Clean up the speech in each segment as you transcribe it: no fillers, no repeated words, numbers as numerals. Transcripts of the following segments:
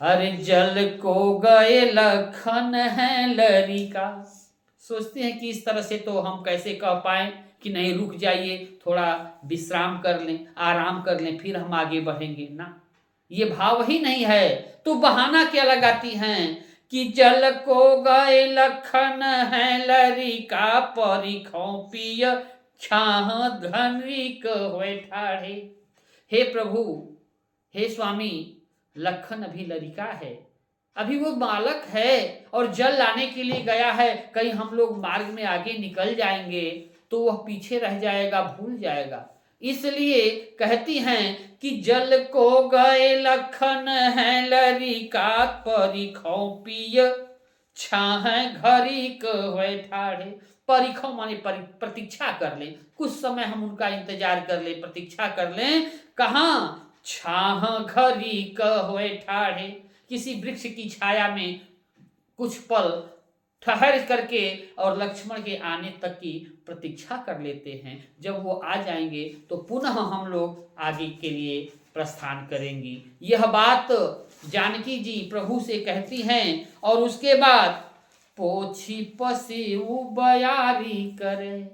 अरे जल को गए लखन है लरिका। सोचते हैं कि इस तरह से तो हम कैसे कह पाए कि नहीं रुक जाइए, थोड़ा विश्राम कर लें, आराम कर लें, फिर हम आगे बढ़ेंगे ना। ये भाव ही नहीं है, तो बहाना क्या लगाती हैं कि जल को गए लखन है लरिका, परिखों पिय छाह धनिक होए ठाढ़े। हे प्रभु, हे स्वामी, लखन अभी लड़का है, अभी वो बालक है और जल लाने के लिए गया है। कहीं हम लोग मार्ग में आगे निकल जाएंगे तो वह पीछे रह जाएगा, भूल जाएगा। इसलिए कहती हैं कि जल को गए लखन है लरिका, परिखों पिय छाह घड़ी हुए ठाढ़े। परिखों माने प्रतीक्षा कर ले, कुछ समय हम उनका इंतजार कर ले, प्रतीक्षा कर लें। कहाँ? छाह घड़ी हुए ठाढ़े, किसी वृक्ष की छाया में कुछ पल ठहर करके और लक्ष्मण के आने तक की प्रतीक्षा कर लेते हैं। जब वो आ जाएंगे तो पुनः हम लोग आगे के लिए प्रस्थान करेंगी। यह बात जानकी जी प्रभु से कहती हैं और उसके बाद पोछी पसीऊ बयारी करे।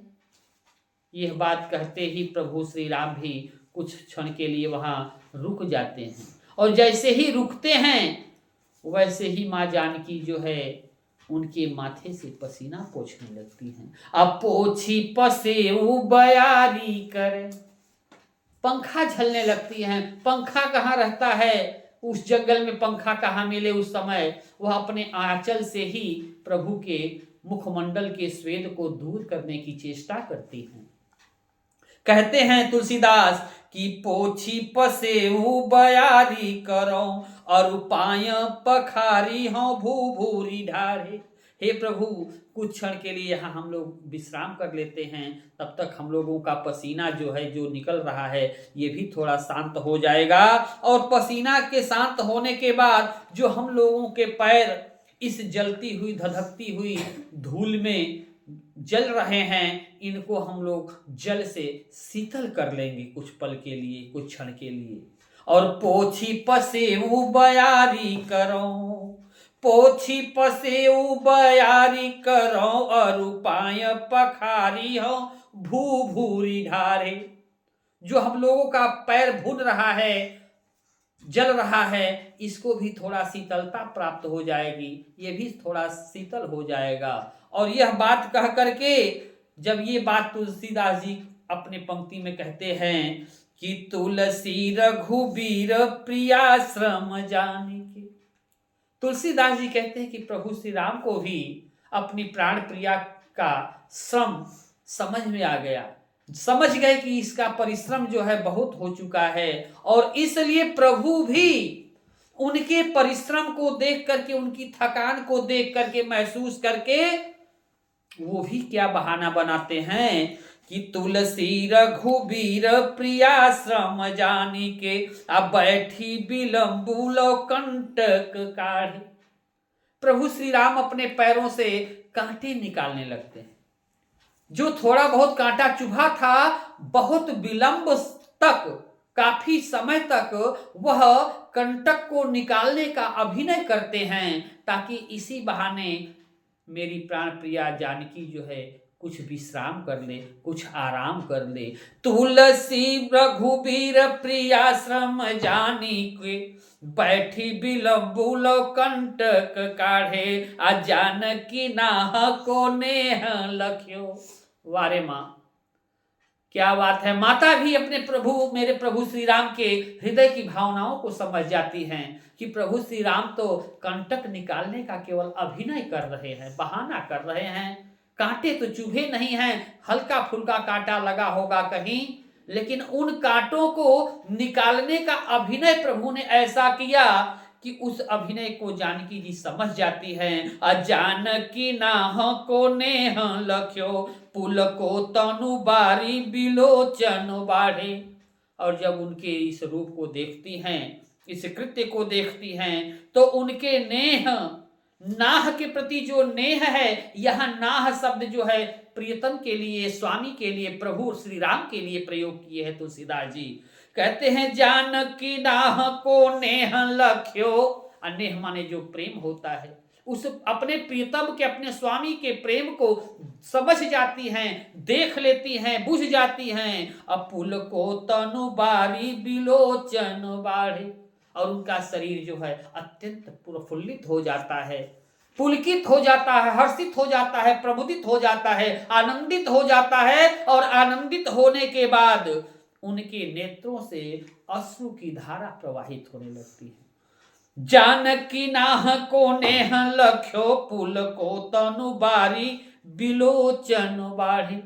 यह बात कहते ही प्रभु श्री राम भी कुछ क्षण के लिए वहां रुक जाते हैं और जैसे ही रुकते हैं वैसे ही माँ जानकी जो है उनके माथे से पसीना पोंछने लगती हैं। अब पोछी पसेऊ बयारी करे, पंखा झलने लगती हैं। पंखा कहाँ रहता है, उस जंगल में पंखा कहाँ मिले उस समय। वह अपने आंचल से ही प्रभु के मुखमंडल के स्वेद को दूर करने की चेष्टा करती हैं। कहते हैं तुलसीदास कि पोछी पसेऊ बयारी करो, और पाय पखारी हो भू भूरी ढारे। हे प्रभु, कुछ क्षण के लिए यहाँ हम लोग विश्राम कर लेते हैं, तब तक हम लोगों का पसीना जो है जो निकल रहा है ये भी थोड़ा शांत हो जाएगा। और पसीना के शांत होने के बाद जो हम लोगों के पैर इस जलती हुई धधकती हुई धूल में जल रहे हैं, इनको हम लोग जल से शीतल कर लेंगे कुछ पल के लिए, कुछ क्षण के लिए। और पोछी पसेऊ बयारी करो, पोछी पसेऊ बयारी करो, और पाय पखारी हो भू भूरी ढारे। जो हम लोगों का पैर भून रहा है, जल रहा है, इसको भी थोड़ा शीतलता प्राप्त हो जाएगी, ये भी थोड़ा शीतल हो जाएगा। और यह बात कह करके जब ये बात तुलसीदास जी अपने पंक्ति में कहते हैं कि तुलसी रघुबीर प्रियाश्रम जाने के। तुलसीदास जी कहते हैं कि प्रभु श्री राम को भी अपनी प्राण प्रिया का श्रम समझ में आ गया, समझ गए कि इसका परिश्रम जो है बहुत हो चुका है। और इसलिए प्रभु भी उनके परिश्रम को देख करके, उनकी थकान को देख करके, महसूस करके वो भी क्या बहाना बनाते हैं कि तुलसी रघुबीर प्रियाश्रम जानी के, अब बैठी बिलम्बुलो कंटक काढ़े। प्रभु श्री राम अपने पैरों से कांटे निकालने लगते हैं। जो थोड़ा बहुत कांटा चुभा था, बहुत विलंब तक, काफी समय तक वह कंटक को निकालने का अभिनय करते हैं, ताकि इसी बहाने मेरी प्राण प्रिया जानकी जो है कुछ विश्राम कर ले, कुछ आराम कर ले। तुलसी रघुबीर प्रियाश्रम जानी के, बैठी बिलम्बुलो कंटक काढ़े, आ जानकी नाह को नेह लख्यो। वारे माँ, क्या बात है। माता भी अपने प्रभु, मेरे प्रभु श्री राम के हृदय की भावनाओं को समझ जाती हैं कि प्रभु श्री राम तो कंटक निकालने का केवल अभिनय कर रहे हैं, बहाना कर रहे हैं। कांटे तो चुभे नहीं हैं, हल्का फुल्का कांटा लगा होगा कहीं, लेकिन उन कांटों को निकालने का अभिनय प्रभु ने ऐसा किया कि उस अभिनय को जानकी जी समझ जाती हैं। जानकी नाह को नेह लख्यो, पुल को तनु बारी बिलोचन बाढ़े। और जब उनके इस रूप को देखती हैं, इस कृत्य को देखती हैं, तो उनके नेह, नाह के प्रति जो नेह है, यह नाह शब्द जो है प्रियतम के लिए, स्वामी के लिए, प्रभु श्री राम के लिए प्रयोग किए हैं तुलसीदास जी। कहते हैं जानकी नाह को नेह लख्यो, अनेह माने जो प्रेम होता है, उस अपने प्रियतम के, अपने स्वामी के प्रेम को समझ जाती हैं, देख लेती हैं, बुझ जाती हैं। अपुल को तनु बारी बिलोचन बाढ़े, और उनका शरीर जो है अत्यंत प्रफुल्लित हो जाता है, पुलकित हो जाता है, हर्षित हो जाता है, प्रमुदित हो जाता है, आनंदित हो जाता है। और आनंदित होने के बाद उनके नेत्रों से अश्रु की धारा प्रवाहित होने लगती है। जानकी नाह को नेह लख्यो पुल को तनु बारी बिलोचन बाढ़ी,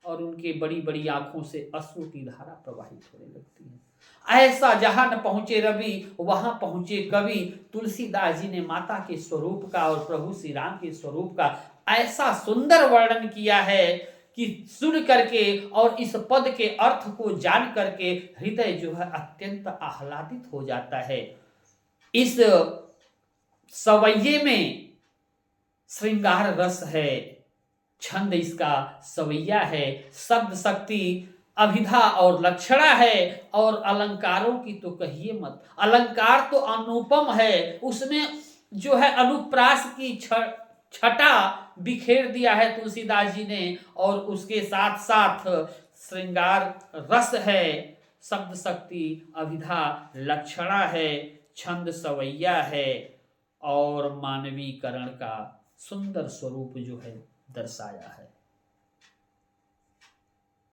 और उनके बड़ी बड़ी आंखों से अश्रु की धारा प्रवाहित होने लगती है। ऐसा जहां न पहुंचे रवि वहां पहुंचे कवि। तुलसीदास जी ने माता के स्वरूप का और प्रभु श्री राम के स्वरूप का ऐसा सुंदर वर्णन किया है कि सुन करके और इस पद के अर्थ को जान करके हृदय जो है अत्यंत आह्लादित हो जाता है। इस सवैये में श्रृंगार रस है, छंद इसका सवैया है, शब्द शक्ति अभिधा और लक्षणा है, और अलंकारों की तो कहिए मत। अलंकार तो अनुपम है, उसमें जो है अनुप्रास की छटा बिखेर दिया है तुलसीदास जी ने, और उसके साथ साथ श्रृंगार रस है, शब्द शक्ति अभिधा लक्षणा है, छंद सवैया है, और मानवीकरण का सुंदर स्वरूप जो है दर्शाया है।